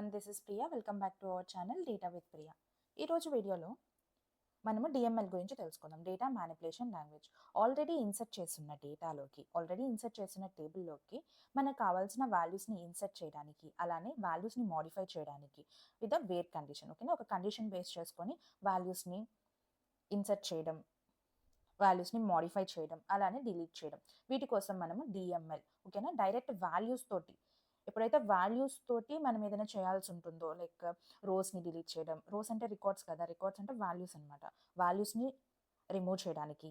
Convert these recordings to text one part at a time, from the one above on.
everyone, this is Priya. Welcome back to our channel Data with Priya. ఈ రోజు వీడియోలో మనము డిఎంఎల్ గురించి తెలుసుకుందాం. Data manipulation language. Already insert చేసిన టేబుల్లోకి మనకు కావాల్సిన వాల్యూస్ని ఇన్సర్ట్ చేయడానికి, అలానే వాల్యూస్ని మోడిఫై చేయడానికి విత్ వేర్ కండిషన్. ఓకేనా, ఒక కండిషన్ బేస్ చేసుకొని వాల్యూస్ని ఇన్సర్ట్ చేయడం, వాల్యూస్ని మోడిఫై చేయడం, అలానే డిలీట్ చేయడం. వీటి కోసం మనము డిఎంఎల్, ఓకేనా, డైరెక్ట్ వాల్యూస్ తోటి, ఎప్పుడైతే వాల్యూస్ తోటి మనం ఏదైనా చేయాల్సి ఉంటుందో, లైక్ రోస్ని డిలీట్ చేయడం, రోస్ అంటే రికార్డ్స్ కదా, రికార్డ్స్ అంటే వాల్యూస్ అనమాట. వాల్యూస్ని రిమూవ్ చేయడానికి,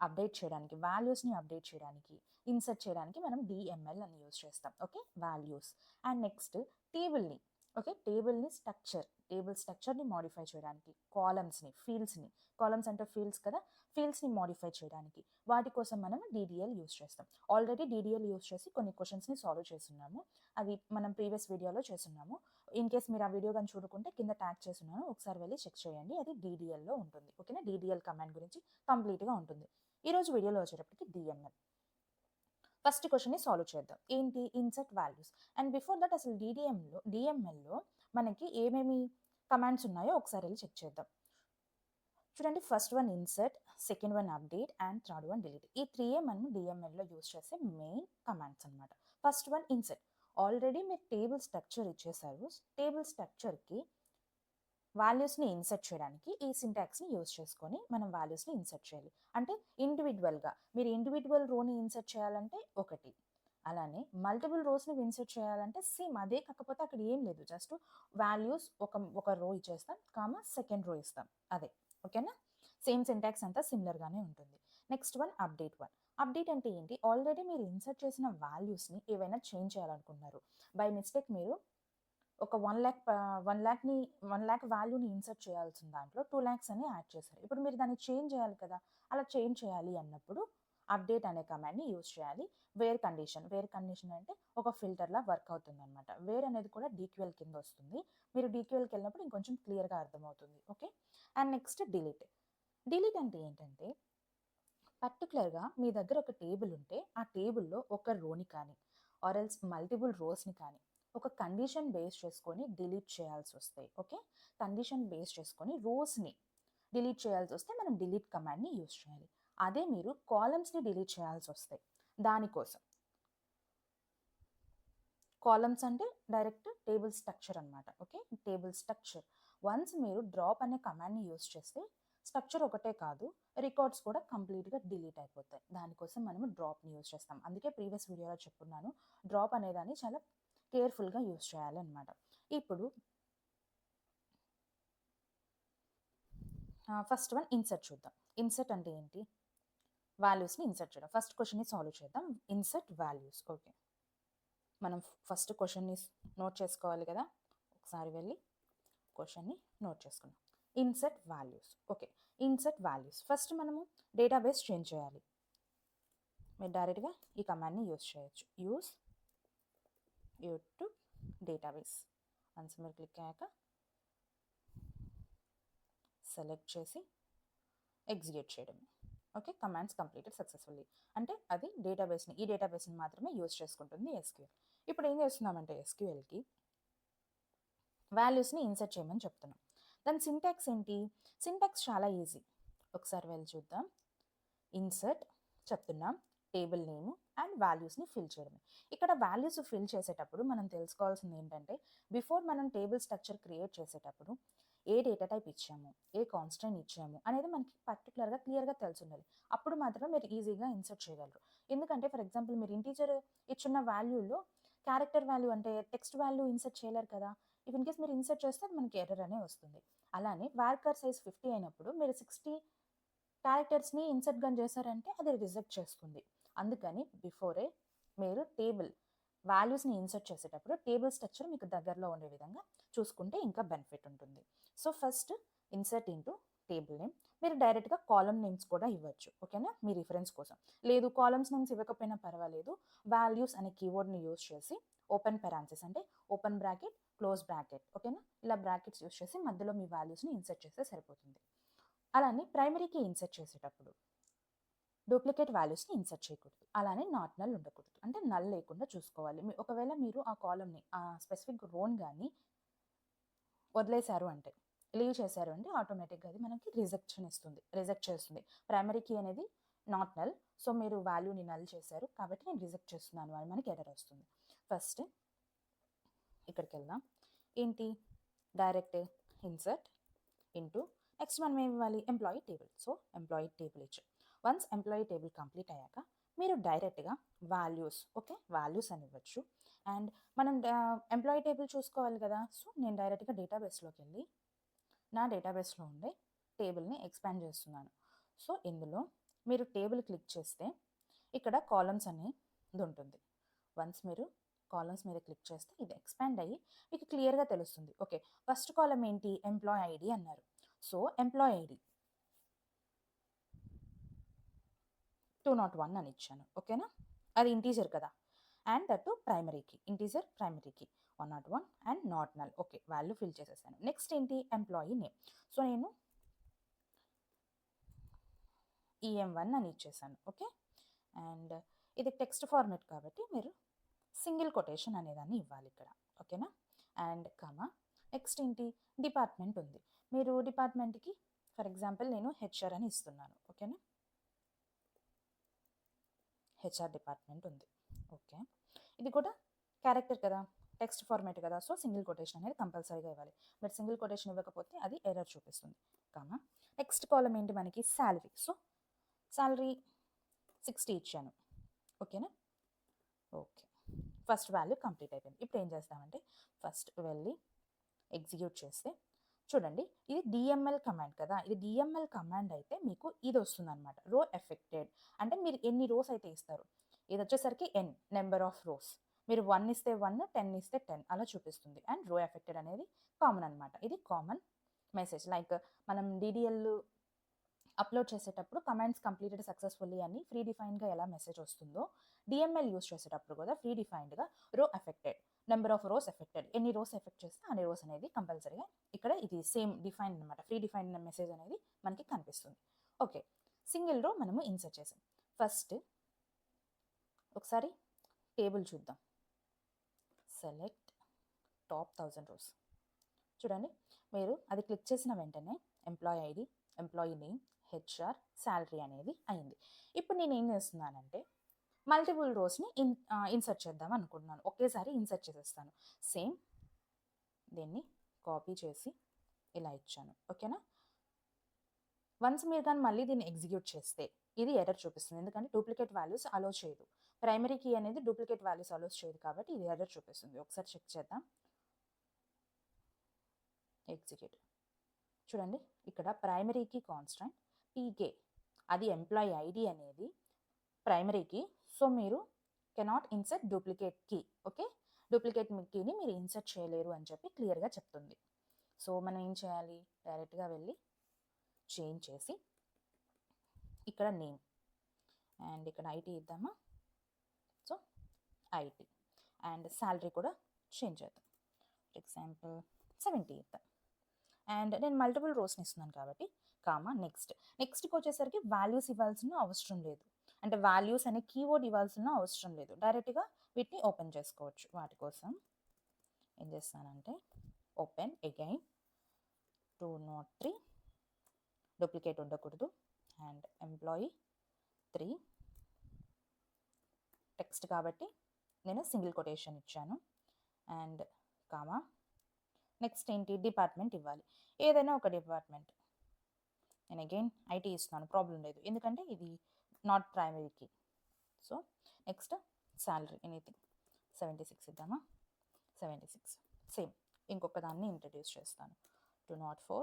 అప్డేట్ చేయడానికి, వాల్యూస్ని అప్డేట్ చేయడానికి, ఇన్సర్ట్ చేయడానికి మనం డిఎంఎల్ అని యూజ్ చేస్తాం. Okay, values. అండ్ నెక్స్ట్ టేబుల్ని, ఓకే, టేబుల్ స్ట్రక్చర్ని మోడిఫై చేయడానికి, కాలమ్స్ అంటే ఫీల్డ్స్ కదా, ఫీల్డ్స్ని మోడిఫై చేయడానికి, వాటి కోసం మనం డిడిఎల్ యూజ్ చేస్తాం. ఆల్రెడీ డిడిఎల్ యూజ్ చేసి కొన్ని క్వశ్చన్స్ని సాల్వ్ చేస్తున్నాము. అవి మనం ప్రీవియస్ వీడియోలో చేస్తున్నాము. ఇన్ కేస్ మీరు ఆ వీడియో కానీ చూడకుంటే కింద ట్యాగ్ చేస్తున్నాను, ఒకసారి వెళ్ళి చెక్ చేయండి. అది డిడిఎల్లో ఉంటుంది. ఓకేనా, డిడిఎల్ కమాండ్ గురించి కంప్లీట్గా ఉంటుంది. ఈరోజు వీడియోలో వచ్చేటప్పటికి డిఎంఎల్ ఫస్ట్ క్వశ్చన్ని సాల్వ్ చేద్దాం. ఏంటి? Insert values. And before that అసలు డిఎంఎల్లో మనకి ఏమేమి కమాండ్స్ ఉన్నాయో ఒకసారి వెళ్ళి చెక్ చేద్దాం. చూడండి, first one insert, second one update, and third one delete. ఈ త్రీయే మనం డిఎంఎల్లో యూజ్ చేసే మెయిన్ కమాండ్స్ అనమాట. First one insert. ఆల్రెడీ మీరు టేబుల్ స్ట్రక్చర్ ఇచ్చేసారు. టేబుల్ స్ట్రక్చర్కి వాల్యూస్ని ఇన్సర్ట్ చేయడానికి ఈ సింటాక్స్ని యూజ్ చేసుకొని మనం వాల్యూస్ని ఇన్సర్ట్ చేయాలి. అంటే మీరు ఇండివిజువల్ రోని ఇన్సర్ట్ చేయాలంటే ఒకటి, అలానే మల్టిపుల్ రోస్ని ఇన్సర్ట్ చేయాలంటే సేమ్ అదే, కాకపోతే అక్కడ ఏం లేదు, జస్ట్ వాల్యూస్ ఒక రో ఇచ్చేస్తాం, సెకండ్ రో ఇస్తాం, అదే. ఓకేనా, సేమ్ సింటాక్స్ అంతా సిమిలర్గానే ఉంటుంది. Next one update. అప్డేట్ అంటే ఏంటి? ఆల్రెడీ మీరు ఇన్సర్ట్ చేసిన వాల్యూస్ని ఏవైనా చేంజ్ చేయాలనుకున్నారు. బై మిస్టేక్ మీరు ఒక 1 lakh వాల్యూని ఇన్సర్ట్ చేయాల్సిన దాంట్లో 2 lakhs అని యాడ్ చేశారు. ఇప్పుడు మీరు దాన్ని చేంజ్ చేయాలి కదా, అలా చేంజ్ చేయాలి అన్నప్పుడు అప్డేట్ అనే కమాండ్ని యూజ్ చేయాలి. వేర్ కండిషన్ అంటే ఒక ఫిల్టర్లా వర్క్ అవుతుంది అనమాట. వేర్ అనేది కూడా డీక్యూఎల్ కింద వస్తుంది. మీరు డీక్యూఎల్కి వెళ్ళినప్పుడు ఇంకొంచెం క్లియర్గా అర్థమవుతుంది. ఓకే, అండ్ నెక్స్ట్ డిలీట్ అంటే ఏంటంటే, పర్టికులర్గా మీ దగ్గర ఒక టేబుల్ ఉంటే ఆ టేబుల్లో ఒక రోని కానీ ఆర్ ఎల్స్ మల్టిపుల్ రోస్ని కానీ ఒక కండిషన్ బేస్ చేసుకొని డిలీట్ చేయాల్సి వస్తాయి. ఓకే, కండిషన్ బేస్ చేసుకొని రోస్ని డిలీట్ చేయాల్సి వస్తే మనం డిలీట్ కమాండ్ని యూజ్ చేయాలి. అదే మీరు కాలమ్స్ని డిలీట్ చేయాల్సి వస్తాయి, దానికోసం కాలమ్స్ అంటే డైరెక్ట్ టేబుల్ స్ట్రక్చర్ అనమాట. ఓకే, టేబుల్ స్ట్రక్చర్ వన్స్ మీరు డ్రాప్ అనే కమాండ్ని యూజ్ చేస్తే స్ట్రక్చర్ ఒకటే కాదు, రికార్డ్స్ కూడా కంప్లీట్గా డిలీట్ అయిపోతాయి. దానికోసం మనము డ్రాప్ని యూజ్ చేస్తాం. అందుకే ప్రీవియస్ వీడియోలో చెప్పున్నాను, డ్రాప్ అనేదాన్ని చాలా కేర్ఫుల్గా యూజ్ చేయాలి అనమాట. ఇప్పుడు ఫస్ట్ వన్ ఇన్సర్ట్ చూద్దాం. ఇన్సర్ట్ అంటే ఏంటి? వాల్యూస్ని ఇన్సర్ట్ చేయడం. ఫస్ట్ క్వశ్చన్ని సాల్వ్ చేద్దాం. Insert values. ఓకే, మనం ఫస్ట్ క్వశ్చన్ని నోట్ చేసుకోవాలి కదా, ఒకసారి వెళ్ళి క్వశ్చన్ని నోట్ చేసుకున్నాం. Insert values. Okay, insert values first మనము డేటాబేస్ చేంజ్ చేయాలి. మీరు డైరెక్ట్గా ఈ కమాండ్ని యూజ్ చేయొచ్చు. Use to database. వన్స్ మీరు క్లిక్ అయ్యాక సెలెక్ట్ చేసి ఎగ్జిక్యూట్ చేయడం. Okay, commands completed successfully. అంటే అది ఈ డేటాబేస్ని మాత్రమే యూజ్ చేసుకుంటుంది ఎస్క్యూఎల్. ఇప్పుడు ఏం చేస్తున్నామంటే ఎస్క్యూఎల్కి వాల్యూస్ని ఇన్సర్ట్ చేయమని చెప్తున్నాం. దాని సింటాక్స్ ఏంటి? సింటాక్స్ చాలా ఈజీ. ఒకసారి వెళ్ళి చూద్దాం. ఇన్సర్ట్ చెప్తున్నాం, టేబుల్ నేమ్ అండ్ వాల్యూస్ని ఫిల్ చేయడమే. ఇక్కడ వాల్యూస్ ఫిల్ చేసేటప్పుడు మనం తెలుసుకోవాల్సింది ఏంటంటే, బిఫోర్ మనం టేబుల్ స్ట్రక్చర్ క్రియేట్ చేసేటప్పుడు ఏ డేటా టైప్ ఇచ్చాము, ఏ కాన్స్టెంట్ ఇచ్చాము అనేది మనకి పర్టికులర్గా క్లియర్గా తెలిసి ఉండాలి. అప్పుడు మాత్రమే మీరు ఈజీగా ఇన్సర్ట్ చేయగలరు. ఎందుకంటే ఫర్ ఎగ్జాంపుల్ మీరు ఇంటీజర్ ఇచ్చిన వాల్యూలో క్యారెక్టర్ వాల్యూ అంటే టెక్స్ట్ వాల్యూ ఇన్సర్ట్ చేయలేరు కదా. ఇఫ్ ఇన్ కేస్ మీరు ఇన్సర్ట్ చేస్తే అది మనకి ఎర్రర్ అనే వస్తుంది. అలానే వార్కర్ సైజ్ 50 అయినప్పుడు మీరు 60 క్యారెక్టర్స్ని ఇన్సర్ట్ గన్ చేశారంటే అది రిజెక్ట్ చేస్తుంది. అందుకని బిఫోరే మీరు టేబుల్ వాల్యూస్ని ఇన్సర్ట్ చేసేటప్పుడు టేబుల్ స్ట్రక్చర్ మీకు దగ్గరలో ఉండే విధంగా చూసుకుంటే ఇంకా బెనిఫిట్ ఉంటుంది. So first insert into table name. మీరు డైరెక్ట్గా కాలమ్ నేమ్స్ కూడా ఇవ్వచ్చు. ఓకేనా, మీ రిఫరెన్స్ కోసం. లేదు కాలమ్స్ నేమ్స్ ఇవ్వకపోయినా పర్వాలేదు, వాల్యూస్ అనే కీవర్డ్ని యూజ్ చేసి ఓపెన్ పెరాన్సిస్ అంటే ఓపెన్ బ్రాకెట్ క్లోజ్ బ్రాకెట్, ఓకేనా, ఇలా బ్రాకెట్స్ యూజ్ చేసి మధ్యలో మీ వాల్యూస్ని ఇన్సర్ట్ చేస్తే సరిపోతుంది. అలానే ప్రైమరీకి ఇన్సర్ట్ చేసేటప్పుడు డూప్లికేట్ వాల్యూస్ని ఇన్సర్ట్ చేయకూడదు. అలానే నాట్ నల్ ఉండకూడదు, అంటే నల్ లేకుండా చూసుకోవాలి. ఒకవేళ మీరు ఆ కాలమ్ని ఆ స్పెసిఫిక్ రోన్ కానీ వదిలేశారు అంటే, లీవ్ చేశారు అంటే ఆటోమేటిక్గా అది మనకి రిజెక్ట్ చేస్తుంది. ప్రైమరీ కీ అనేది నాట్ నల్. సో మీరు వాల్యూని నల్ చేశారు కాబట్టి నేను రిజెక్ట్ చేస్తున్నాను అని మనకి ఎర్రర్ వస్తుంది. ఫస్ట్ ఇక్కడికి వెళ్దాం. ఏంటి, డైరెక్ట్ ఇన్సర్ట్ ఇంటూ, నెక్స్ట్ మనం ఏమి ఇవ్వాలి, employee table. So employee table ఇచ్చాం. వన్స్ ఎంప్లాయీ టేబుల్ కంప్లీట్ అయ్యాక మీరు డైరెక్ట్గా వాల్యూస్, ఓకే, వాల్యూస్ అని ఇవ్వచ్చు. అండ్ మనం ఎంప్లాయీ టేబుల్ చూసుకోవాలి కదా. సో నేను డైరెక్ట్గా డేటాబేస్లోకి వెళ్ళి నా డేటాబేస్లో ఉండే టేబుల్ని ఎక్స్పాండ్ చేస్తున్నాను. సో ఇందులో మీరు టేబుల్ క్లిక్ చేస్తే ఇక్కడ కాలమ్స్ అనేది ఉంటుంది. వన్స్ మీరు కాలమ్స్ మీద క్లిక్ చేస్తే ఇది ఎక్స్పాండ్ అయ్యి మీకు క్లియర్గా తెలుస్తుంది. ఓకే, ఫస్ట్ కాలమ్ ఏంటి, ఎంప్లాయ్ ఐడి అన్నారు. సో ఎంప్లాయ్ ఐడి 201 అని ఇచ్చాను. ఓకేనా, అది ఇంటీజర్ కదా, అండ్ దట్ ప్రైమరీకి ఇంటీజర్, ప్రైమరీకి 101 and not null. Okay, value fill చేసేసాను. నెక్స్ట్ ఏంటి, ఎంప్లాయీ నేమ్. సో నేను EM1 అని ఇచ్చేసాను. ఓకే, అండ్ ఇది టెక్స్ట్ ఫార్మెట్ కాబట్టి మీరు సింగిల్ కొటేషన్ అనేదాన్ని ఇవ్వాలి ఇక్కడ. ఓకేనా, అండ్ కామా. నెక్స్ట్ ఏంటి, డిపార్ట్మెంట్ ఉంది. మీరు డిపార్ట్మెంట్కి ఫర్ ఎగ్జాంపుల్ నేను హెచ్ఆర్ అని ఇస్తున్నాను. ఓకేనా, హెచ్ఆర్ డిపార్ట్మెంట్ ఉంది. ఓకే, ఇది కూడా క్యారెక్టర్ కదా, టెక్స్ట్ ఫార్మేట్ కదా. సో సింగిల్ కొటేషన్ అనేది కంపల్సరీగా ఇవ్వాలి. మీరు సింగిల్ కొటేషన్ ఇవ్వకపోతే అది ఎర్రర్ చూపిస్తుంది. కామా. నెక్స్ట్ కాలం ఏంటి మనకి, శాలరీ. సో శాలరీ 60 ఇచ్చాను. ఓకేనా, ఓకే, ఫస్ట్ వాల్యూ కంప్లీట్ అయిపోయింది. ఇప్పుడు ఏం చేస్తామంటే ఫస్ట్ వెళ్ళి ఎగ్జిక్యూట్ చేస్తే చూడండి, ఇది డిఎంఎల్ కమాండ్ కదా. ఇది డిఎంఎల్ కమాండ్ అయితే మీకు ఇది వస్తుంది అనమాట, రో ఎఫెక్టెడ్. అంటే మీరు ఎన్ని రోస్ అయితే ఇస్తారు, ఇది వచ్చేసరికి నెంబర్ ఆఫ్ రోస్. మీరు 1 ఇస్తే 1, 10 ఇస్తే 10 అలా చూపిస్తుంది. అండ్ రో ఎఫెక్టెడ్ అనేది కామన్ అనమాట. ఇది కామన్ మెసేజ్. లైక్ మనం డిడిఎల్ అప్లోడ్ చేసేటప్పుడు కమాండ్స్ కంప్లీటెడ్ సక్సెస్ఫుల్లీ అని ఫ్రీ డిఫైన్డ్గా ఎలా మెసేజ్ వస్తుందో, డిఎంఎల్ యూస్ చేసేటప్పుడు కూడా ఫ్రీ డిఫైన్డ్గా రో affected, number of rose affected, ఎన్ని రోస్ ఎఫెక్ట్ చేస్తే అన్ని రోస్ అనేది కంపల్సరీగా ఇక్కడ ఇది సేమ్ డిఫైన్ అనమాట. ఫ్రీ డిఫైన్డ్ మెసేజ్ అనేది మనకి కనిపిస్తుంది. ఓకే, సింగిల్ రో మనము ఇన్సర్ట్ చేసాం. ఫస్ట్ ఒకసారి టేబుల్ చూద్దాం. Select top 1000 rows. చూడండి, మీరు అది క్లిక్ చేసిన వెంటనే employee ID, employee name, HR, salary అనేది అయింది. ఇప్పుడు నేను ఏం చేస్తున్నానంటే మల్టిపుల్ రోస్ని ఇన్సర్ట్ చేద్దాం అనుకుంటున్నాను. ఒకేసారి ఇన్సర్ట్ చేసేస్తాను. సేమ్ దీన్ని కాపీ చేసి ఇలా ఇచ్చాను. ఓకేనా, వన్స్ మీరు కానీ మళ్ళీ దీన్ని ఎగ్జిక్యూట్ చేస్తే ఇది ఎర్రర్ చూపిస్తుంది. ఎందుకంటే డూప్లికేట్ వాల్యూస్ అలో చేయదు. ప్రైమరీ కీ అనేది డూప్లికేట్ వాల్యూస్ అలో చేయదు కాబట్టి ఇది ఎర్రర్ చూపిస్తుంది. ఒకసారి చెక్ చేద్దాం. ఎగ్జిక్యూట్. చూడండి, ఇక్కడ ప్రైమరీ కీ కాన్స్టెంట్ టీకే, అది ఎంప్లాయీ ఐడి అనేది ప్రైమరీ కీ. సో మీరు cannot insert duplicate key. Okay, duplicate కీని మీరు ఇన్సర్ట్ చేయలేరు అని చెప్పి క్లియర్గా చెప్తుంది. సో మనం ఏం చేయాలి, డైరెక్ట్గా వెళ్ళి చేంజ్ చేసి ఇక్కడ నేమ్ అండ్ ఇక్కడ ఐటీ ఇద్దామా. సో ఐటీ అండ్ శాలరీ కూడా చేంజ్ చేద్దాం. ఫర్ ఎగ్జాంపుల్ 70 ఇద్దాం. అండ్ నేను మల్టిపుల్ రోస్ని ఇస్తున్నాను కాబట్టి కామా. నెక్స్ట్కి వచ్చేసరికి వాల్యూస్ ఇవ్వాల్సిన అవసరం లేదు. అంటే వాల్యూస్ అనే కీవర్డ్ ఇవ్వాల్సిన అవసరం లేదు. డైరెక్ట్గా వీటిని ఓపెన్ చేసుకోవచ్చు. వాటి కోసం ఏం చేస్తానంటే ఓపెన్ అగైన్ 203, డూప్లికేట్ ఉండకూడదు. అండ్ ఎంప్లాయీ 3, టెక్స్ట్ కాబట్టి నేను సింగిల్ కొటేషన్ ఇచ్చాను. And comma. నెక్స్ట్ ఏంటి, డిపార్ట్మెంట్ ఇవ్వాలి, ఏదైనా ఒక డిపార్ట్మెంట్. నేను అగైన్ ఐటీ ఇస్తున్నాను, ప్రాబ్లం లేదు ఎందుకంటే ఇది not primary key. So next salary anything 76 ఇద్దామా. 76 సేమ్. ఇంకొక దాన్ని ఇంట్రడ్యూస్ చేస్తాను, 204.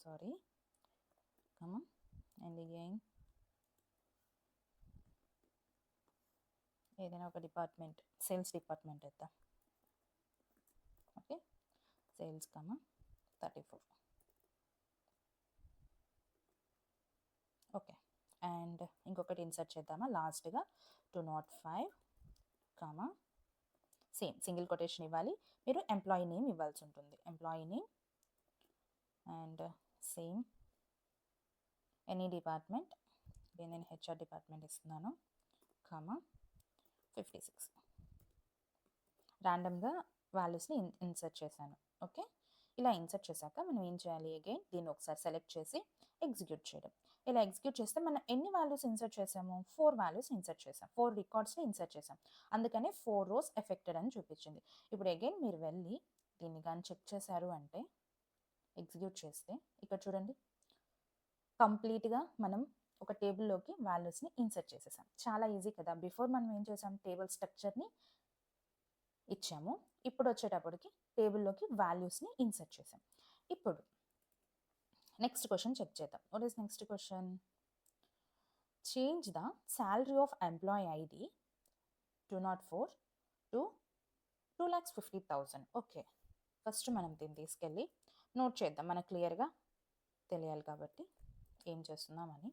Sorry, comma. అండ్ అగైన్ ఏదైనా ఒక డిపార్ట్మెంట్, సేల్స్ డిపార్ట్మెంట్ ఇద్దాం. Okay, sales comma 34. Okay, and ఇంకొకటి ఇన్సర్ట్ చేద్దామా లాస్ట్గా 205 కామా. సేమ్ సింగిల్ కొటేషన్ ఇవ్వాలి. మీరు ఎంప్లాయీ నేమ్ ఇవ్వాల్సి ఉంటుంది, employee name. And same any department, నేను హెచ్ఆర్ డిపార్ట్మెంట్ ఇస్తున్నాను, కామా 56. ర్యాండమ్గా వాల్యూస్ని ఇన్సర్ట్ చేశాను. ఓకే, ఇలా ఇన్సర్ట్ చేశాక మనం ఏం చేయాలి, అగైన్ దీన్ని ఒకసారి సెలెక్ట్ చేసి ఎగ్జిక్యూట్ చేయడం. ఇలా ఎగ్జిక్యూట్ చేస్తే మనం ఎన్ని వాల్యూస్ ఇన్సర్ట్ చేసాము, 4 వాల్యూస్ ఇన్సర్ట్ చేసాం, 4 రికార్డ్స్ని ఇన్సర్ట్ చేసాం. అందుకనే 4 రోస్ ఎఫెక్టెడ్ అని చూపించింది. ఇప్పుడు అగైన్ మీరు వెళ్ళి దీన్ని కానీ చెక్ చేశారు అంటే, ఎగ్జిక్యూట్ చేస్తే ఇక్కడ చూడండి, కంప్లీట్గా మనం ఒక టేబుల్లోకి వాల్యూస్ని ఇన్సర్ట్ చేసేసాం. చాలా ఈజీ కదా. బిఫోర్ మనం ఏం చేసాం, టేబుల్ స్ట్రక్చర్ని ఇచ్చాము, ఇప్పుడు వచ్చేటప్పటికి టేబుల్లోకి వాల్యూస్ని ఇన్సర్ట్ చేసాం. ఇప్పుడు నెక్స్ట్ క్వశ్చన్ చెక్ చేద్దాం. What is next question? Change the salary of employee ID 204 to 2,50,000. Okay, first మనం దీన్ని తీసుకెళ్ళి నోట్ చేద్దాం, మనకు క్లియర్గా తెలియాలి కాబట్టి ఏం చేస్తున్నామని.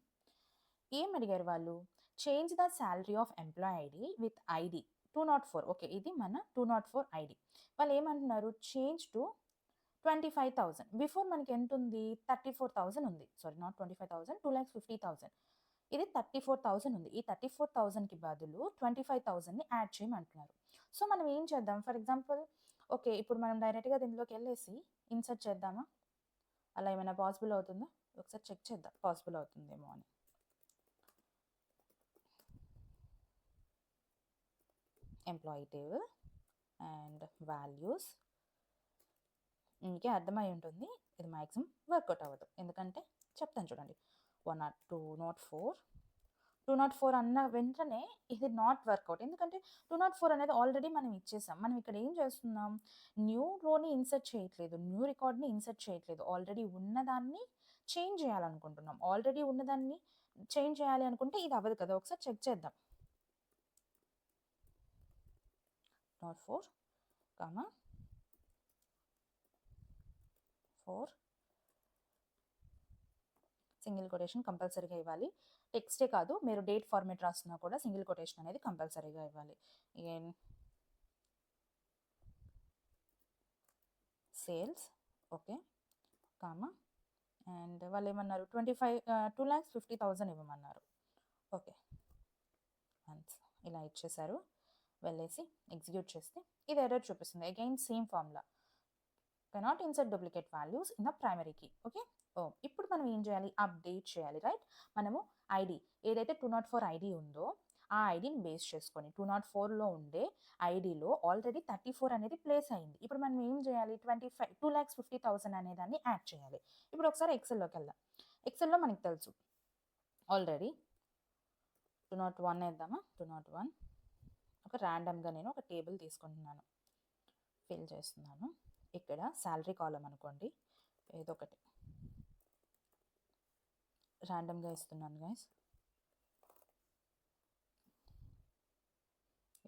ఏం అడిగారు వాళ్ళు? Change the salary of employee ID with ID 204. Okay, ఇది మన 204 ఐడి. వాళ్ళు ఏమంటున్నారు, చేంజ్ టు 25,000. బిఫోర్ మనకి ఎంత ఉంది, 34,000 ఉంది. Sorry, not 25,000, 2,50,000. ఇది 34,000 ఉంది. ఈ 34,000కి బదులు 25,000ని యాడ్ చేయమంటున్నారు. సో మనం ఏం చేద్దాం, ఫర్ ఎగ్జాంపుల్, ఓకే, ఇప్పుడు మనం డైరెక్ట్గా దీనిలోకి వెళ్ళేసి ఇన్సర్ట్ చేద్దామా? అలా ఏమైనా పాసిబుల్ అవుతుందా? ఒకసారి చెక్ చేద్దాం పాసిబుల్ అవుతుందేమో అని. ఎంప్లాయీ టేబుల్ అండ్ వాల్యూస్, ఇంకే అర్థమై ఉంటుంది. ఇది మ్యాక్సిమం వర్కౌట్ అవ్వదు, ఎందుకంటే చెప్తాను చూడండి. 204 అన్న వెంటనే ఇది నాట్ వర్కౌట్, ఎందుకంటే 204 అనేది ఆల్రెడీ మనం ఇచ్చేసాం. మనం ఇక్కడ ఏం చేస్తున్నాం, న్యూ రోని ఇన్సర్ట్ చేయట్లేదు, న్యూ రికార్డ్ని ఇన్సర్ట్ చేయట్లేదు, ఆల్రెడీ ఉన్నదాన్ని చేంజ్ చేయాలనుకుంటున్నాం. ఆల్రెడీ ఉన్నదాన్ని చేంజ్ చేయాలి అనుకుంటే ఇది అవ్వదు కదా. ఒకసారి చెక్ చేద్దాం. 4 సింగిల్ కొటేషన్ కంపల్సరీగా ఇవ్వాలి. టెక్స్టే కాదు, మీరు డేట్ ఫార్మేట్ రాస్తున్నా కూడా సింగిల్ కొటేషన్ అనేది కంపల్సరీగా ఇవ్వాలి. సేల్స్, ఓకే, కామా, అండ్ వాళ్ళు ఏమన్నారు, 2,50,000 ఇవ్వమన్నారు. ఓకే, ఇలా ఇచ్చేసారు. వెళ్ళేసి ఎగ్జిక్యూట్ చేస్తే ఇది ఎర్రర్ చూపిస్తుంది. Again same formula, cannot insert duplicate values in the primary key. Okay, ఇప్పుడు మనం ఏం చేయాలి, అప్డేట్ చేయాలి, రైట్? మనము ఐడి ఏదైతే 204 ఐడి ఉందో ఆ ఐడిని బేస్ చేసుకొని 204లో ఉండే ఐడిలో ఆల్రెడీ 34 అనేది ప్లేస్ అయింది. ఇప్పుడు మనం ఏం చేయాలి, 2,50,000 అనే దాన్ని యాడ్ చేయాలి. ఇప్పుడు ఒకసారి ఎక్సెల్లోకి వెళ్దాం. ఎక్సెల్లో మనకి తెలుసు ఆల్రెడీ 201 వేద్దామా. 201 ఒక ర్యాండమ్గా నేను ఒక టేబుల్ తీసుకుంటున్నాను, ఫిల్ చేస్తున్నాను. ఇక్కడ శాలరీ కాలం అనుకోండి, ఏదో ఒకటి ర్యాండమ్గా ఇస్తున్నాను గైస్,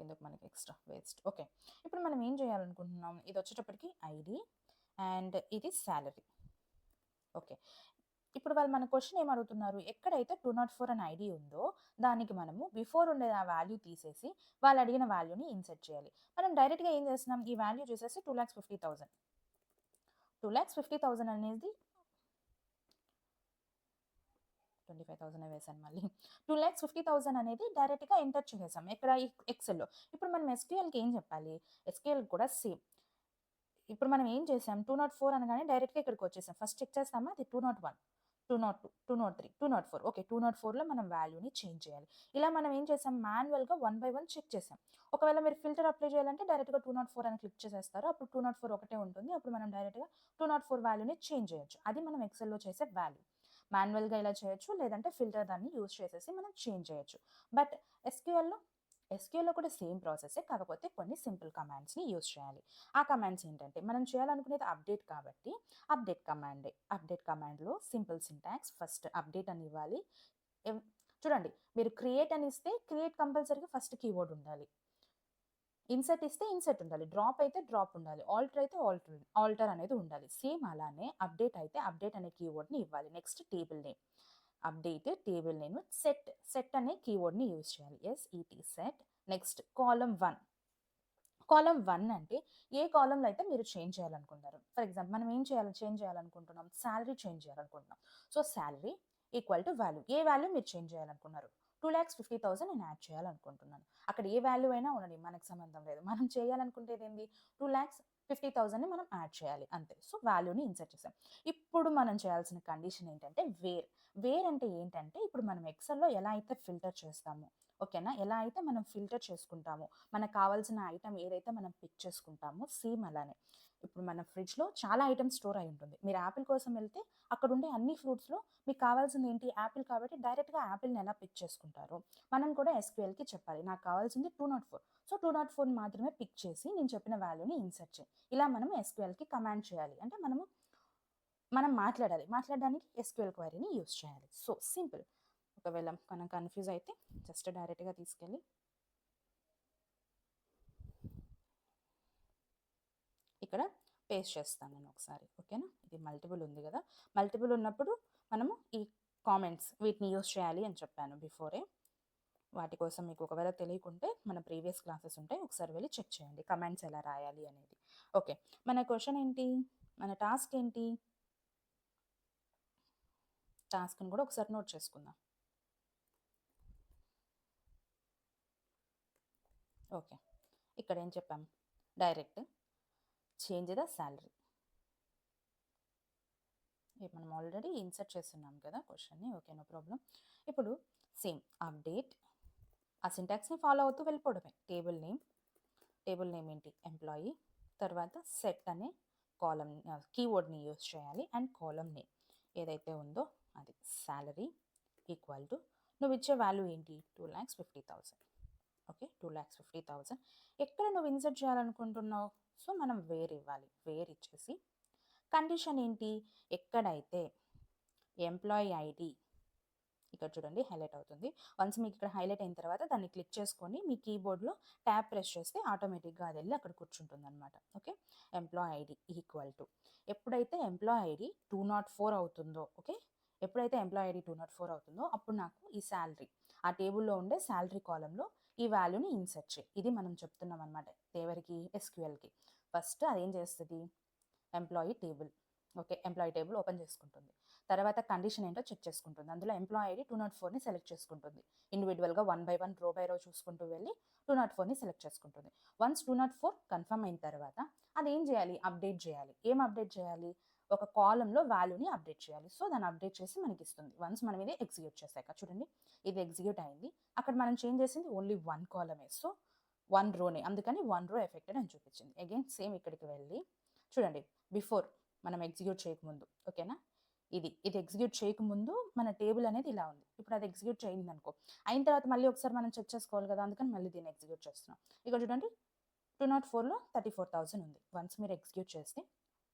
ఎందుకు మనకి ఎక్స్ట్రా వేస్ట్. ఓకే, ఇప్పుడు మనం ఏం చేయాలనుకుంటున్నాం, ఇది వచ్చేటప్పటికి ఐడి అండ్ ఇది శాలరీ. ఓకే, ఇప్పుడు వాళ్ళు మన క్వశ్చన్ ఏం అడుగుతున్నారు, ఎక్కడైతే 204 అని ఐడి ఉందో దానికి మనము బిఫోర్ ఉండే ఆ వాల్యూ తీసేసి వాళ్ళు అడిగిన వాల్యూని ఇన్సర్ట్ చేయాలి. మనం డైరెక్ట్గా ఏం చేస్తున్నాం, ఈ వాల్యూ చూసేసి 2,50,000. 2,50,000 అనేది 25,000 వేసాను మళ్ళీ. 2,50,000 అనేది డైరెక్ట్గా ఎంటర్ చేసేసాం ఎక్కడ, ఎక్సెల్లో. ఇప్పుడు మనం ఎస్క్యూఎల్కి ఏం చెప్పాలి, ఎస్క్యూఎల్ కూడా సేమ్. ఇప్పుడు మనం ఏం చేసాం, 204 అనగానే డైరెక్ట్గా ఇక్కడికి వచ్చేసాం. ఫస్ట్ చెక్ చేస్తామా, అది 201, 202, 203, 204. ఓకే, 204లో మనం వాల్యూని చేంజ్ చేయాలి. ఇలా మనం ఏం చేసాం, మాన్యువల్గా 1 by 1 చెక్ చేసాం. ఒకవేళ మీరు ఫిల్టర్ అప్లై చేయాలంటే డైరెక్ట్గా 204 అని క్లిక్ చేసేస్తారు, అప్పుడు 204 ఒకటే ఉంటుంది. అప్పుడు మనం డైరెక్ట్గా 204 వాల్యూని చేంజ్ చేయొచ్చు. అది మనం ఎక్సెల్లో చేసే వాల్యూ. మాన్యువల్గా ఇలా చేయొచ్చు, లేదంటే ఫిల్టర్ దాన్ని యూజ్ చేసేసి మనం చేంజ్ చేయొచ్చు. బట్ ఎస్క్యూఎల్లో కూడా సేమ్ ప్రాసెసే, కాకపోతే కొన్ని సింపుల్ కమాండ్స్ని యూజ్ చేయాలి. ఆ కమాండ్స్ ఏంటంటే, మనం చేయాలనుకునేది అప్డేట్ కాబట్టి అప్డేట్ కమాండే. అప్డేట్ కమాండ్లో సింపుల్ సింటాక్స్, ఫస్ట్ అప్డేట్ అని ఇవ్వాలి. చూడండి, మీరు క్రియేట్ అని ఇస్తే క్రియేట్ కంపల్సరీగా ఫస్ట్ కీవర్డ్ ఉండాలి, ఇన్సర్ట్ ఇస్తే ఇన్సర్ట్ ఉండాలి, డ్రాప్ అయితే డ్రాప్ ఉండాలి, ఆల్టర్ అయితే ఆల్టర్ అనేది ఉండాలి. సేమ్ అలానే అప్డేట్ అయితే అప్డేట్ అనే కీవర్డ్ని ఇవ్వాలి. Next table name, update table name set అనే కీవర్డ్ని యూజ్ చేయాలి, SET సెట్. నెక్స్ట్ కాలమ్ 1 అంటే ఏ కాలంలో అయితే మీరు చేంజ్ చేయాలనుకుంటారు. ఫర్ ఎగ్జాంపుల్ మనం ఏం చేంజ్ చేయాలనుకుంటున్నాం, శాలరీ చేంజ్ చేయాలనుకుంటున్నాం. So salary equal to value, A value మీరు చేంజ్ చేయాలనుకున్నారు, 2,50,000 నేను యాడ్ చేయాలనుకుంటున్నాను. అక్కడ ఏ వాల్యూ అయినా ఉండని, మనకు సంబంధం లేదు. మనం చేయాలనుకుంటేది ఏంది, 2,50,000ని మనం యాడ్ చేయాలి అంతే. సో, వాల్యూని ఇన్సర్ట్ చేసాం. ఇప్పుడు మనం చేయాల్సిన కండిషన్ ఏంటంటే వేర్. వేర్ అంటే ఏంటంటే, ఇప్పుడు మనం ఎక్సెల్‌లో ఎలా అయితే ఫిల్టర్ చేస్తామో, ఓకేనా? ఎలా అయితే మనం ఫిల్టర్ చేసుకుంటామో, మనకు కావాల్సిన ఐటెమ్ ఏదైతే మనం పిక్ చేసుకుంటామో సేమ్ అలానే. ఇప్పుడు మన ఫ్రిడ్జ్‌లో చాలా ఐటెమ్స్ స్టోర్ అయి ఉంటుంది. మీరు యాపిల్ కోసం వెళ్తే అక్కడుండే అన్ని ఫ్రూట్స్‌లో మీకు కావాల్సింది ఏంటి? యాపిల్ కాబట్టి డైరెక్ట్‌గా యాపిల్‌ని ఎలా పిక్ చేసుకుంటారో, మనం కూడా ఎస్‌క్యూఎల్‌కి చెప్పాలి. నాకు కావాల్సింది 204. సో, 204 మాత్రమే పిక్ చేసి నేను చెప్పిన వాల్యూని ఇన్సర్ట్ చేయి. ఇలా మనం ఎస్‌క్యూఎల్‌కి కమాండ్ చేయాలి. అంటే మనం మాట్లాడాలి. మాట్లాడడానికి ఎస్‌క్యూఎల్ క్వెరీని యూజ్ చేయాలి. So, simple. ఒకవేళ మనం కన్‌ఫ్యూజ్ అయితే జస్ట్ డైరెక్ట్‌గా తీసుకెళ్ళి ఇక్కడ పేస్ట్ చేస్తాను నేను ఒకసారి. ఓకేనా? ఇది మల్టిపుల్ ఉంది కదా! మల్టిపుల్ ఉన్నప్పుడు మనము ఈ కామెంట్స్ వీటిని యూజ్ చేయాలి అని చెప్పాను బిఫోరే. వాటి కోసం మీకు ఒకవేళ తెలియకుంటే మన ప్రీవియస్ క్లాసెస్ ఉంటాయి. ఒకసారి వెళ్ళి చెక్ చేయండి. కమాండ్స్ ఎలా రాయాలి అనేది. ఓకే. మన క్వెషన్ ఏంటి? మన టాస్క్ ఏంటి? టాస్క్‌ని కూడా ఒకసారి నోట్ చేసుకుందాం. ఓకే. ఇక్కడ ఏం చెప్పాం? Direct change the salary. మనం ఆల్రెడీ ఇన్సర్ట్ చేస్తున్నాం కదా క్వెషన్ని. ఓకే. No problem. ఇప్పుడు సేమ్ అప్డేట్ ఆ సింటాక్స్‌ని ఫాలో అవుతూ వెళ్ళిపోవడమే. టేబుల్ నేమ్ ఏంటి? ఎంప్లాయీ. తర్వాత సెట్ అనే కీవర్డ్‌ని యూజ్ చేయాలి. అండ్ కాలమ్ నేమ్ ఏదైతే ఉందో అది సాలరీ ఈక్వల్ టు నువ్విచ్చే వాల్యూ ఏంటి? 2,50,000. ఓకే. 2,50,000 ఎక్కడ నువ్వు ఇన్సర్ట్ చేయాలనుకుంటున్నావు? సో, మనం వేర్ ఇవ్వాలి. వేర్ ఇచ్చేసి కండిషన్ ఏంటి? ఎక్కడైతే ఎంప్లాయీ ఐడి ఇక్కడ చూడండి హైలైట్ అవుతుంది. వన్స్ మీకు ఇక్కడ హైలైట్ అయిన తర్వాత దాన్ని క్లిక్ చేసుకొని మీ కీబోర్డ్‌లో ట్యాబ్ ప్రెస్ చేస్తే ఆటోమేటిక్‌గా అది వెళ్ళి అక్కడ కూర్చుంటుందనమాట. Okay. Employee ID equal to ఎప్పుడైతే ఎంప్లాయీ ఐడి 204 అవుతుందో, ఓకే. ఎప్పుడైతే ఎంప్లాయీ ఐడి 204 అవుతుందో అప్పుడు నాకు ఈ సాలరీ ఆ టేబుల్‌లో ఉండే సాలరీ కాలమ్‌లో ఈ వాల్యూని ఇన్సర్ట్ చేయి. ఇది మనం చెప్తున్నాం అనమాట. ఎవరికి? ఎస్‌క్యూఎల్‌కి. ఫస్ట్ అదేం చేస్తది? Employee table. Okay. Employee table open చేసుకుంటుంది. తర్వాత కండిషన్ ఏంటో చెక్ చేసుకుంటుంది. అందులో ఎంప్లాయీ ఐడి 204ని సెలెక్ట్ చేసుకుంటుంది. ఇండివిడ్యువల్‌గా 1 బై 1 రో బై రో చూసుకుంటూ వెళ్ళి 204ని సెలెక్ట్ చేసుకుంటుంది. వన్స్ 204 కన్ఫర్మ్ అయిన తర్వాత అదేం చేయాలి? అప్డేట్ చేయాలి. ఏం అప్డేట్ చేయాలి? ఒక కాలమ్‌లో వాల్యూని అప్డేట్ చేయాలి. సో, దాన్ని అప్డేట్ చేసి మనకిస్తుంది. వన్స్ మనం ఇది ఎగ్జిక్యూట్ చేశాక చూడండి. ఇది ఎగ్జిక్యూట్ అయింది. అక్కడ మనం చేంజ్ చేసింది ఓన్లీ 1 కాలమే. సో, 1 రోనే. అందుకని 1 రో ఎఫెక్టెడ్ అని చూపించింది. అగైన్ సేమ్ ఇక్కడికి వెళ్ళి చూడండి. బిఫోర్ మనం ఎగ్జిక్యూట్ చేయకముందు, ఓకేనా? ఇది ఎగ్జిక్యూట్ చేయకముందు మన టేబుల్ అనేది ఇలా ఉంది. ఇప్పుడు అది ఎగ్జిక్యూట్ చేయిందనుకో, అయిన తర్వాత మళ్ళీ ఒకసారి మనం చెక్ చేసుకోవాలి కదా! అందుకని మళ్ళీ దీన్ని ఎగ్జిక్యూట్ చేస్తున్నాం. ఇక్కడ చూడండి 204లో 34,000 ఉంది. వన్స్ మీరు ఎగ్జిక్యూట్ చేస్తే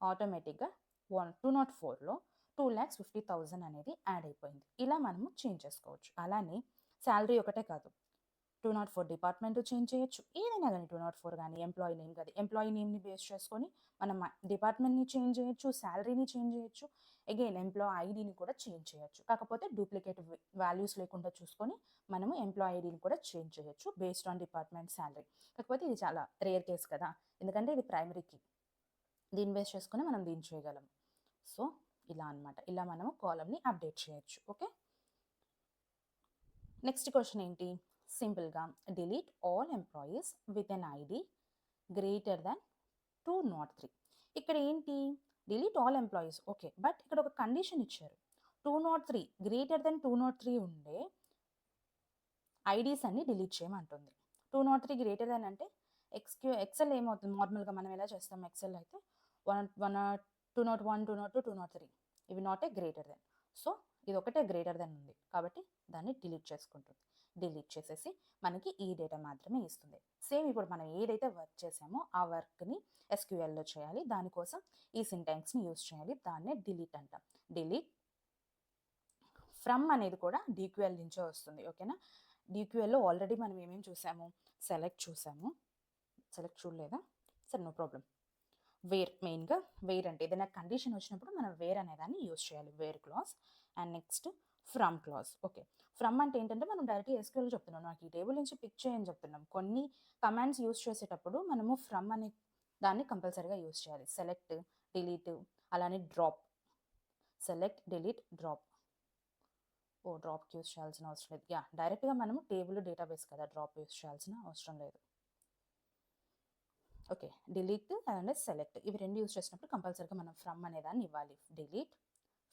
ఆటోమేటిక్‌గా 204లో 2,50,000 అనేది యాడ్ అయిపోయింది. ఇలా మనము చేంజ్ చేసుకోవచ్చు. అలానే సాలరీ ఒకటే కాదు. 204 డిపార్ట్‌మెంట్ చేంజ్ చేయొచ్చు. ఏదైనా గాని 204 గాని, ఎంప్లాయీ నేమ్ గాని, ఎంప్లాయీ నేమ్‌ని బేస్ చేసుకొని మనం డిపార్ట్‌మెంట్‌ని చేంజ్ చేయొచ్చు, సాలరీని చేంజ్ చేయొచ్చు. అగైన్ ఎంప్లాయీ ఐడీని కూడా చేంజ్ చేయొచ్చు. కాకపోతే డూప్లికేట్ వాల్యూస్ లేకుండా చూసుకొని మనము ఎంప్లాయీ ఐడీని కూడా చేంజ్ చేయొచ్చు బేస్డ్ ఆన్ డిపార్ట్‌మెంట్ సాలరీ. కాకపోతే ఇది చాలా రేర్ కేస్ కదా! ఎందుకంటే ఇది ప్రైమరీ కీ. దీన్ని బేస్ చేసుకొని మనం దీన్ని చేయగలం. సో, ఇలా అన్నమాట. ఇలా మనము కాలమ్‌ని అప్డేట్ చేయొచ్చు. ఓకే. నెక్స్ట్ క్వెషన్ ఏంటి? సింపుల్‌గా delete all employees with N ID greater than 203. ఇక్కడ ఏంటి? Delete all employees okay. But ఇక్కడ ఒక కండిషన్ ఇచ్చారు. 203 గ్రేటర్ దాన్ 203 ఉండే ఐడీస్ అన్ని డిలీట్ చేయమంటుంది. 203 గ్రేటర్ దాన్ అంటే ఎక్సెల్ ఏమవుతుంది? నార్మల్‌గా మనం ఎలా చేస్తాం? ఎక్సెల్ అయితే 201, 202, 203 ఇవి not a greater than. So, ఇది ఒకటే గ్రేటర్ దాన్ ఉంది. కాబట్టి దాన్ని డిలీట్ చేసుకుంటుంది. డిలీట్ చేసేసి మనకి ఈ డేటా మాత్రమే ఇస్తుంది. సేమ్ ఇప్పుడు మనం ఏదైతే వర్క్ చేసామో ఆ వర్క్‌ని ఎస్‌క్యూఎల్‌లో చేయాలి. దానికోసం ఈ సింటాక్స్‌ని యూజ్ చేయాలి. దాన్నే డిలీట్ అంటాం. డిలీట్ ఫ్రమ్ అనేది కూడా డీక్యూఎల్ నుంచే వస్తుంది. ఓకేనా? డీక్యూఎల్‌లో ఆల్రెడీ మనం ఏమేమి చూసాము? సెలెక్ట్ చూసాము. సెలెక్ట్ చూడలేదా? సరే నో ప్రాబ్లమ్. మెయిన్‌గా వేర్ అంటే ఏదైనా కండిషన్ వచ్చినప్పుడు మనం వేర్ అనేదాన్ని యూజ్ చేయాలి. Where clause and next from clause. Okay. From అంటే ఏంటంటే మనం డైరెక్ట్‌గా ఎస్‌క్యూఎల్ చెప్తున్నాం. నాకు ఈ టేబుల్ నుంచి పిక్ చేయని చెప్తున్నాం. కొన్ని కమాండ్స్ యూజ్ చేసేటప్పుడు మనము ఫ్రమ్ అనే దాన్ని కంపల్సరీగా యూజ్ చేయాలి. సెలెక్ట్, డిలీట్ అలానే drop. Select, delete, drop. Drop use చేయాల్సిన అవసరం లేదు. డైరెక్ట్గా మనము టేబుల్ డేటాబేస్ కదా, డ్రాప్ యూస్ చేయాల్సిన అవసరం లేదు. ఓకే, డిలీట్ అండ్ సెలెక్ట్ ఇవి రెండు యూస్ చేసినప్పుడు కంపల్సరీగా మనం ఫ్రమ్ అనేదాన్ని ఇవ్వాలి. Delete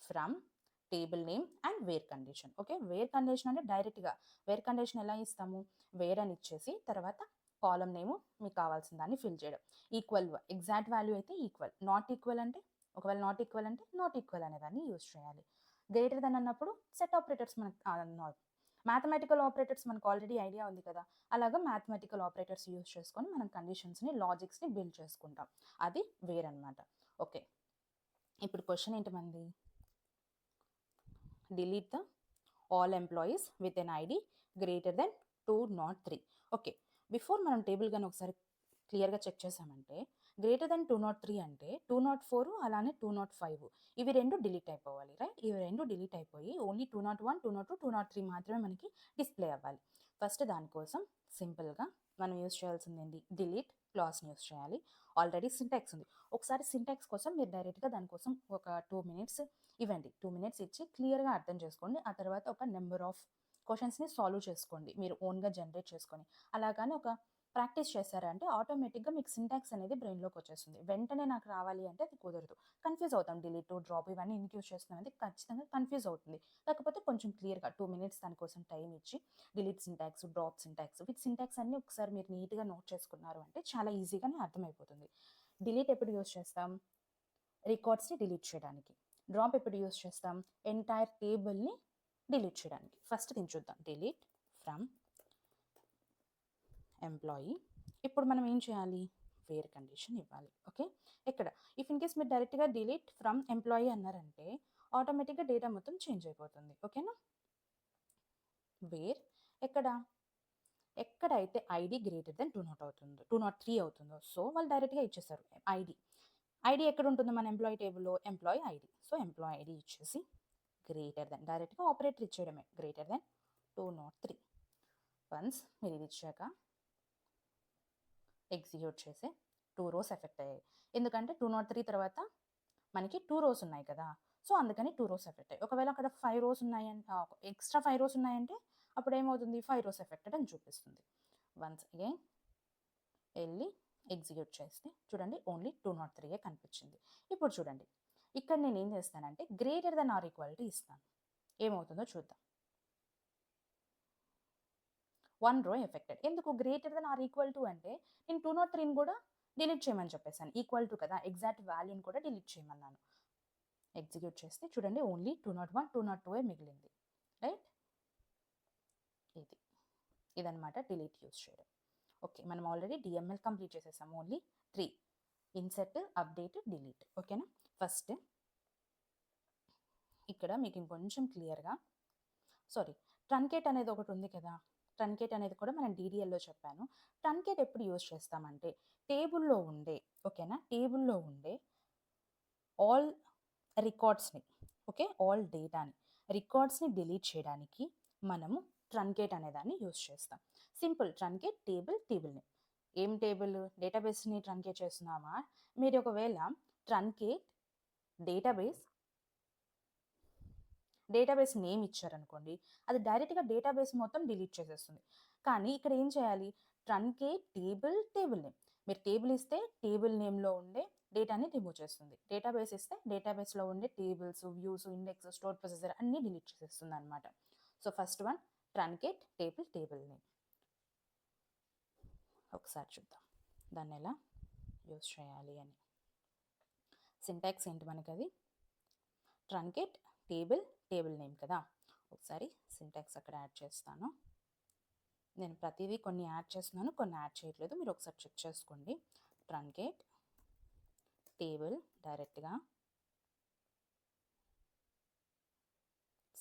from table name and where condition. Okay, where condition అంటే డైరెక్ట్గా వేర్ కండిషన్ ఎలా ఇస్తాము, వేర్ అని ఇచ్చేసి తర్వాత కాలం నేము మీకు కావాల్సిన దాన్ని ఫిల్ చేయడం. ఈక్వల్ ఎగ్జాక్ట్ వాల్యూ అయితే ఈక్వల్, నాట్ ఈక్వల్ అంటే ఒకవేళ నాట్ ఈక్వల్ అంటే నాట్ ఈక్వల్ అనేదాన్ని యూస్ చేయాలి. గ్రేటర్ దెన్ అన్నప్పుడు సెట్ ఆపరేటర్స్ మనకు మ్యాథమెటికల్ ఆపరేటర్స్ మనకు ఆల్రెడీ ఐడియా ఉంది కదా, అలాగా మ్యాథమెటికల్ ఆపరేటర్స్ యూస్ చేసుకొని మనం కండిషన్స్ని లాజిక్స్ని బిల్డ్ చేసుకుంటాం. అది వేర్ అనమాట. ఓకే, ఇప్పుడు క్వశ్చన్ ఏంటి మనది, delete the all employees with an ID greater than 203. Okay, before మనం టేబుల్ కానీ ఒకసారి క్లియర్గా చెక్ చేసామంటే గ్రేటర్ దెన్ 203 అంటే 204 అలానే 205 ఇవి రెండు డిలీట్ అయిపోవాలి, రైట్? ఇవి రెండు డిలీట్ అయిపోయి ఓన్లీ 201, 202, 203 మాత్రమే మనకి డిస్ప్లే అవ్వాలి. ఫస్ట్ దానికోసం సింపుల్గా మనం యూస్ చేయాల్సింది ఏంటి, డిలీట్ క్లాస్ని యూస్ చేయాలి. ఆల్రెడీ సింటాక్స్ ఉంది. ఒకసారి సింటాక్స్ కోసం మీరు డైరెక్ట్గా దానికోసం ఒక 2 minutes ఇవ్వండి. 2 minutes ఇచ్చి క్లియర్గా అర్థం చేసుకోండి. ఆ తర్వాత ఒక నెంబర్ ఆఫ్ క్వశ్చన్స్ని సాల్వ్ చేసుకోండి మీరు ఓన్గా జనరేట్ చేసుకొని. అలాగని ఒక ప్రాక్టీస్ చేశారంటే ఆటోమేటిక్గా మీకు సింటాక్స్ అనేది బ్రెయిన్లోకి వచ్చేస్తుంది. వెంటనే నాకు రావాలి అంటే అది కుదరదు, కన్ఫ్యూజ్ అవుతాం. డిలీట్, డ్రాప్ ఇవన్నీ ఎందుకు యూస్ చేస్తున్నాం అనేది ఖచ్చితంగా కన్ఫ్యూజ్ అవుతుంది. కాకపోతే కొంచెం క్లియర్గా 2 minutes దానికోసం టైం ఇచ్చి delete syntax, drop syntax, with syntax అన్ని ఒకసారి మీరు నీట్గా నోట్ చేసుకున్నారు అంటే చాలా ఈజీగానే అర్థమైపోతుంది. డిలీట్ ఎప్పుడు యూస్ చేస్తాం, రికార్డ్స్ని డిలీట్ చేయడానికి. డ్రాప్ ఎప్పుడు యూస్ చేస్తాం, ఎంటైర్ టేబుల్ని డిలీట్ చేయడానికి. ఫస్ట్ దీన్ని చూద్దాం, డిలీట్ ఫ్రమ్ ఎంప్లాయీ. ఇప్పుడు మనం ఏం చేయాలి, వేర్ కండిషన్ ఇవ్వాలి. ఓకే, ఇక్కడ ఇఫ్ ఇన్ కేస్ మీరు డైరెక్ట్గా డిలీట్ ఫ్రమ్ ఎంప్లాయీ అన్నారంటే ఆటోమేటిక్గా డేటా మొత్తం చేంజ్ అయిపోతుంది. ఓకేనా, వేర్ ఎక్కడైతే ఐడి గ్రేటర్ దెన్ 203 అవుతుందో సో వాళ్ళు డైరెక్ట్గా ఇచ్చేస్తారు ఐడి ఎక్కడ ఉంటుందో మన ఎంప్లాయీ టేబుల్లో, employee ID. So employee ID ఇచ్చేసి గ్రేటర్ దెన్ డైరెక్ట్గా ఆపరేటర్ ఇచ్చేయడమే, గ్రేటర్ దెన్ 203. వన్స్ మీరు ఇది ఇచ్చాక ఎగ్జిక్యూట్ చేసే 2 rows ఎఫెక్ట్ అయ్యాయి. ఎందుకంటే 203 తర్వాత మనకి 2 rows ఉన్నాయి కదా, సో అందుకని 2 rows ఎఫెక్ట్ అయ్యాయి. ఒకవేళ అక్కడ 5 rows ఉన్నాయంటే, ఎక్స్ట్రా 5 rows ఉన్నాయంటే అప్పుడు ఏమవుతుంది, 5 rows ఎఫెక్టెడ్ అని చూపిస్తుంది. వన్స్ అగైన్ వెళ్ళి ఎగ్జిక్యూట్ చేస్తే చూడండి ఓన్లీ 203 కనిపించింది. ఇప్పుడు చూడండి ఇక్కడ నేను ఏం చేస్తానంటే గ్రేటర్ దెన్ ఆర్ ఈక్వాలిటీ ఇస్తాను, ఏమవుతుందో చూద్దాం. 1 row ఎఫెక్టెడ్. ఎందుకు greater than or equal to అంటే నేను 203ని కూడా డిలీట్ చేయమని చెప్పేసాను, ఈక్వల్ టు కదా, ఎగ్జాక్ట్ వాల్యూని కూడా డిలీట్ చేయమన్నాను. ఎగ్జిక్యూట్ చేస్తే చూడండి ఓన్లీ 201, 202 మిగిలింది, రైట్? ఇదనమాట డిలీట్ యూస్ చేయడం. ఓకే, మనం ఆల్రెడీ డిఎంఎల్ కంప్లీట్ చేసేసాం. Only 3, insert, update, delete. ఓకేనా, ఫస్ట్ ఇక్కడ మీకు ఇంకొంచెం క్లియర్గా ట్రంకేట్ అనేది ఒకటి ఉంది కదా, ట్రంకేట్ అనేది కూడా మనం డీడీఎల్లో చెప్పాను. ట్రంకేట్ ఎప్పుడు యూజ్ చేస్తామంటే టేబుల్లో ఉండే, ఓకేనా, టేబుల్లో ఉండే ఆల్ రికార్డ్స్ని, ఓకే, ఆల్ డేటాని, రికార్డ్స్ని డిలీట్ చేయడానికి మనము ట్రంకేట్ అనేదాన్ని యూజ్ చేస్తాం. Simple, truncate table name. ఏం టేబుల్, డేటాబేస్ని ట్రంకేట్ చేస్తున్నామా, మీరు ఒకవేళ ట్రంకేట్ డేటాబేస్ నేమ్ ఇచ్చారనుకోండి, అది డైరెక్ట్గా డేటాబేస్ మొత్తం డిలీట్ చేసేస్తుంది. కానీ ఇక్కడ ఏం చేయాలి, ట్రంకేట్ టేబుల్ నేమ్. మీరు టేబుల్ ఇస్తే టేబుల్ నేమ్లో ఉండే డేటాని రిమూవ్ చేస్తుంది, డేటాబేస్ ఇస్తే డేటాబేస్లో ఉండే tables, views, index, store processor అన్నీ డిలీట్ చేసేస్తుంది అనమాట. So first one truncate table name. ఒకసారి చూద్దాం దాన్ని ఎలా యూస్ చేయాలి అని. సింటాక్స్ ఏంటి మనకి, అది ట్రంకేట్ టేబుల్ నేమ్ కదా. ఒకసారి సింటాక్స్ అక్కడ యాడ్ చేస్తాను. నేను ప్రతిదీ కొన్ని యాడ్ చేస్తున్నాను, కొన్ని యాడ్ చేయట్లేదు, మీరు ఒకసారి చెక్ చేసుకోండి. ట్రంకేట్ టేబుల్, డైరెక్ట్గా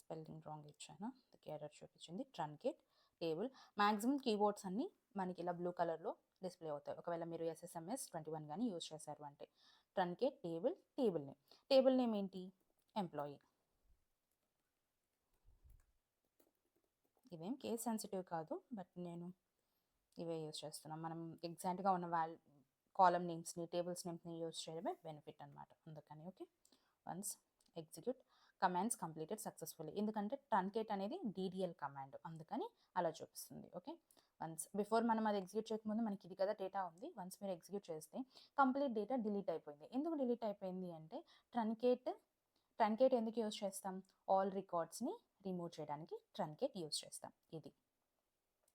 స్పెల్లింగ్ రాంగ్ ఇచ్చాను, ఎర్రర్ చూపించింది. ట్రంకేట్ టేబుల్, మ్యాక్సిమం కీబోర్డ్స్ అన్నీ మనకి ఇలా బ్లూ కలర్లో డిస్ప్లే అవుతాయి ఒకవేళ మీరు SSMS 21 కానీ యూజ్ చేశారు అంటే. ట్రంకేట్ టేబుల్ నేమ్ ఏంటి, ఎంప్లాయీ. ఇవేం కేస్ సెన్సిటివ్ కాదు, బట్ నేను ఇవే యూజ్ చేస్తున్నాం. మనం ఎగ్జాక్ట్గా ఉన్న కాలమ్ నేమ్స్ని, టేబుల్స్ నేమ్స్ని యూజ్ చేయడమే బెనిఫిట్ అనమాట, అందుకని. Okay, once execute, commands completed successfully. ఎందుకంటే ట్రంకేట్ అనేది డీడీఎల్ కమాండ్, అందుకని అలా చూపిస్తుంది. ఓకే, బిఫోర్ మనం అది ఎగ్జిక్యూట్ చేయకముందు మనకి ఇది కదా డేటా ఉంది. వన్స్ మీరు ఎగ్జిక్యూట్ చేస్తే కంప్లీట్ డేటా డిలీట్ అయిపోయింది. ఎందుకు డిలీట్ అయిపోయింది అంటే ట్రంకేట్ ఎందుకు యూజ్ చేస్తాం? ఆల్ రికార్డ్స్ని రిమూవ్ చేయడానికి ట్రంకేట్ యూజ్ చేస్తాం. ఇది